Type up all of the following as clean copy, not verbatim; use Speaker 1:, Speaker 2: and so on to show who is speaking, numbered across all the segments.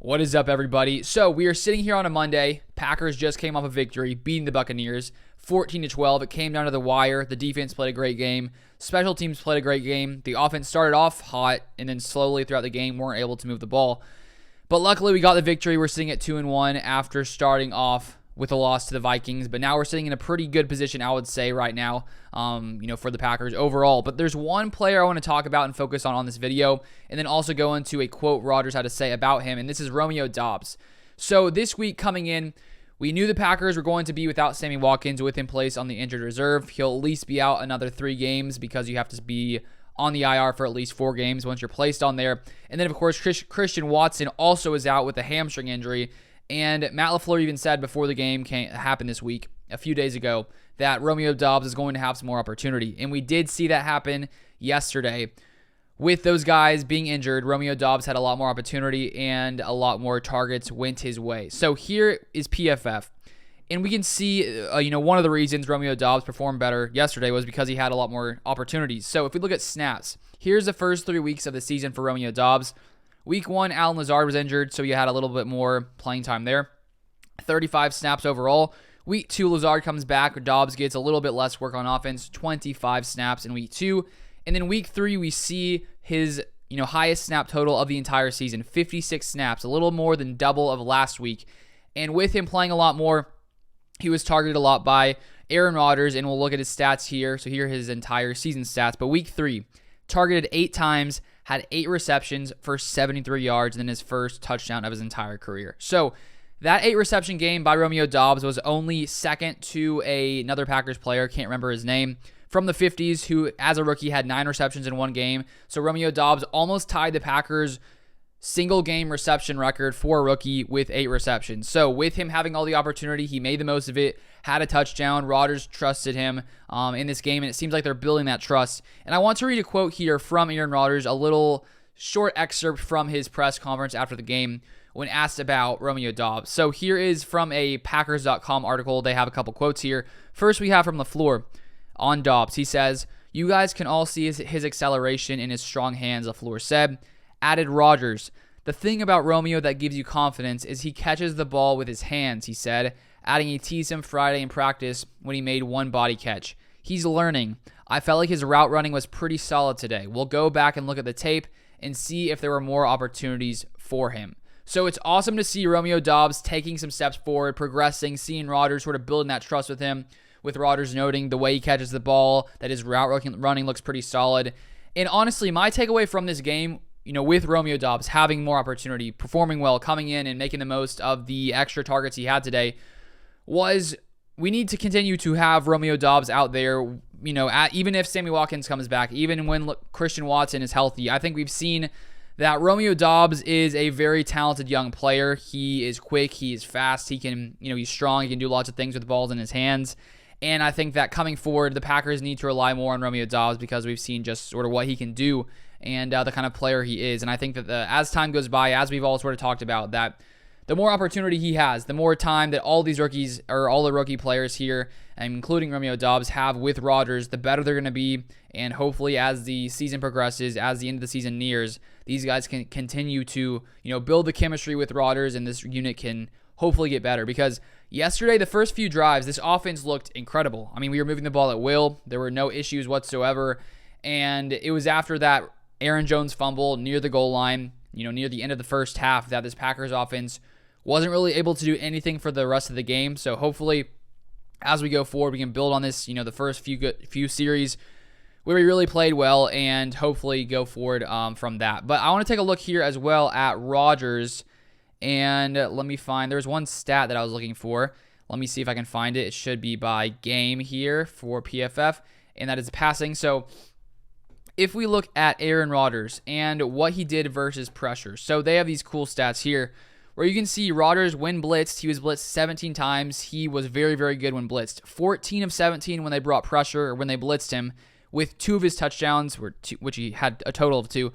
Speaker 1: What is up, everybody? So we are sitting here on a Monday. Packers just came off a victory, beating the Buccaneers 14-12. It came down to the wire. The defense played a great game. Special teams played a great game. The offense started off hot and then slowly throughout the game weren't able to move the ball. But luckily we got the victory. We're sitting at 2-1 after starting off with a loss to the Vikings. But now we're sitting in a pretty good position, I would say, right now, for the Packers overall. But there's one player I want to talk about and focus on this video, and then also go into a quote Rodgers had to say about him, and this is Romeo Dobbs. So this week coming in, we knew the Packers were going to be without Sammy Watkins with him placed on the injured reserve. He'll at least be out another 3 games because you have to be on the IR for at least 4 games once you're placed on there. And then, of course, Christian Watson also is out with a hamstring injury. And Matt LaFleur even said before the game happened this week, a few days ago, that Romeo Dobbs is going to have some more opportunity. And we did see that happen yesterday. With those guys being injured, Romeo Dobbs had a lot more opportunity and a lot more targets went his way. So here is PFF. And we can see, one of the reasons Romeo Dobbs performed better yesterday was because he had a lot more opportunities. So if we look at snaps, here's the first 3 weeks of the season for Romeo Dobbs. Week 1, Allen Lazard was injured, so you had a little bit more playing time there. 35 snaps overall. Week 2, Lazard comes back. Dobbs gets a little bit less work on offense. 25 snaps in Week 2. And then Week 3, we see his highest snap total of the entire season. 56 snaps, a little more than double of last week. And with him playing a lot more, he was targeted a lot by Aaron Rodgers, and we'll look at his stats here. So here are his entire season stats. But Week 3, targeted 8 times, had 8 receptions for 73 yards, and then his first touchdown of his entire career. So that 8 reception game by Romeo Dobbs was only second to another Packers player, can't remember his name, from the 50s, who as a rookie had 9 receptions in one game. So Romeo Dobbs almost tied the Packers' single game reception record for a rookie with 8 receptions. So with him having all the opportunity, he made the most of it, had a touchdown. Rodgers trusted him in this game, and it seems like they're building that trust. And I want to read a quote here from Aaron Rodgers, a little short excerpt from his press conference after the game when asked about Romeo Dobbs. So here is from a Packers.com article. They have a couple quotes here. First, we have from LaFleur on Dobbs. He says, "You guys can all see his acceleration in his strong hands," LaFleur said. Added Rodgers, "The thing about Romeo that gives you confidence is he catches the ball with his hands," he said, adding he teased him Friday in practice when he made one body catch. "He's learning. I felt like his route running was pretty solid today. We'll go back and look at the tape and see if there were more opportunities for him." So it's awesome to see Romeo Dobbs taking some steps forward, progressing, seeing Rodgers sort of building that trust with him, with Rodgers noting the way he catches the ball, that his route running looks pretty solid. And honestly, my takeaway from this game, with Romeo Dobbs having more opportunity, performing well, coming in and making the most of the extra targets he had today, was we need to continue to have Romeo Dobbs out there, even if Sammy Watkins comes back, even when Christian Watson is healthy. I think we've seen that Romeo Dobbs is a very talented young player. He is quick, he is fast, he can, he's strong, he can do lots of things with balls in his hands. And I think that coming forward, the Packers need to rely more on Romeo Dobbs because we've seen just sort of what he can do and the kind of player he is. And I think that as time goes by, as we've all sort of talked about, that the more opportunity he has, the more time that all these rookies, or all the rookie players here, including Romeo Dobbs, have with Rodgers, the better they're going to be. And hopefully as the season progresses, as the end of the season nears, these guys can continue to, build the chemistry with Rodgers, and this unit can hopefully get better. Because yesterday, the first few drives, this offense looked incredible. I mean, we were moving the ball at will. There were no issues whatsoever. And it was after that Aaron Jones fumble near the goal line, near the end of the first half, that this Packers offense wasn't really able to do anything for the rest of the game. So hopefully, as we go forward, we can build on this, the first few series where we really played well, and hopefully go forward from that. But I want to take a look here as well at Rodgers. And let me find, there's one stat that I was looking for. Let me see if I can find it. It should be by game here for PFF, and that is passing. So if we look at Aaron Rodgers and what he did versus pressure, so they have these cool stats here where you can see Rodgers when blitzed, he was blitzed 17 times. He was very, very good when blitzed. 14 of 17 when they brought pressure, or when they blitzed him, with 2 of his touchdowns, which he had a total of 2,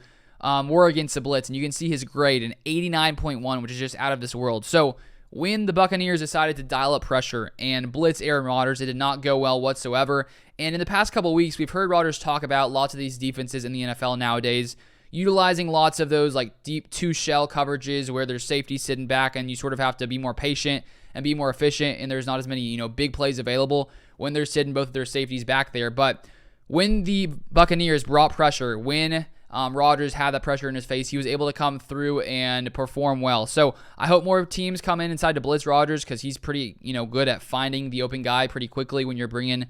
Speaker 1: were against the blitz. And you can see his grade, an 89.1, which is just out of this world. So when the Buccaneers decided to dial up pressure and blitz Aaron Rodgers, it did not go well whatsoever. And in the past couple of weeks, we've heard Rodgers talk about lots of these defenses in the NFL nowadays, utilizing lots of those like deep two shell coverages where there's safety sitting back and you sort of have to be more patient and be more efficient, and there's not as many, big plays available when they're sitting both of their safeties back there. But when the Buccaneers brought pressure, when Rodgers had that pressure in his face, he was able to come through and perform well. So I hope more teams come inside to blitz Rodgers, because he's pretty, good at finding the open guy pretty quickly when you're bringing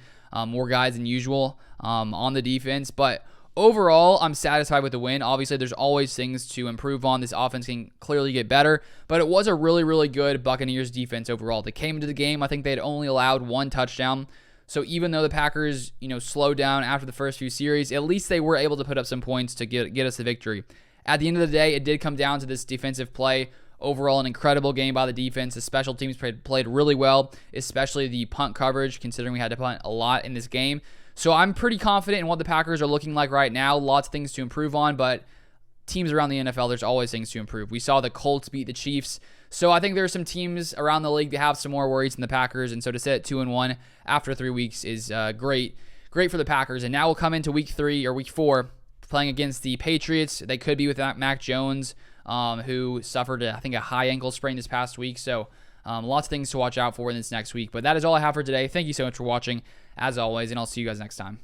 Speaker 1: more guys than usual on the defense. But overall, I'm satisfied with the win. Obviously, there's always things to improve on. This offense can clearly get better, but it was a really, really good Buccaneers defense overall. They came into the game, I think they had only allowed 1 touchdown. So even though the Packers, slowed down after the first few series, at least they were able to put up some points to get us the victory. At the end of the day, it did come down to this defensive play. Overall, an incredible game by the defense. The special teams played really well, especially the punt coverage, considering we had to punt a lot in this game. So I'm pretty confident in what the Packers are looking like right now. Lots of things to improve on, but teams around the NFL, there's always things to improve. We saw the Colts beat the Chiefs. So I think there are some teams around the league that have some more worries than the Packers. And so to sit at 2-1 after 3 weeks is great. Great for the Packers. And now we'll come into week 4 playing against the Patriots. They could be with Mac Jones, who suffered, I think, a high ankle sprain this past week. So lots of things to watch out for in this next week. But that is all I have for today. Thank you so much for watching, as always, and I'll see you guys next time.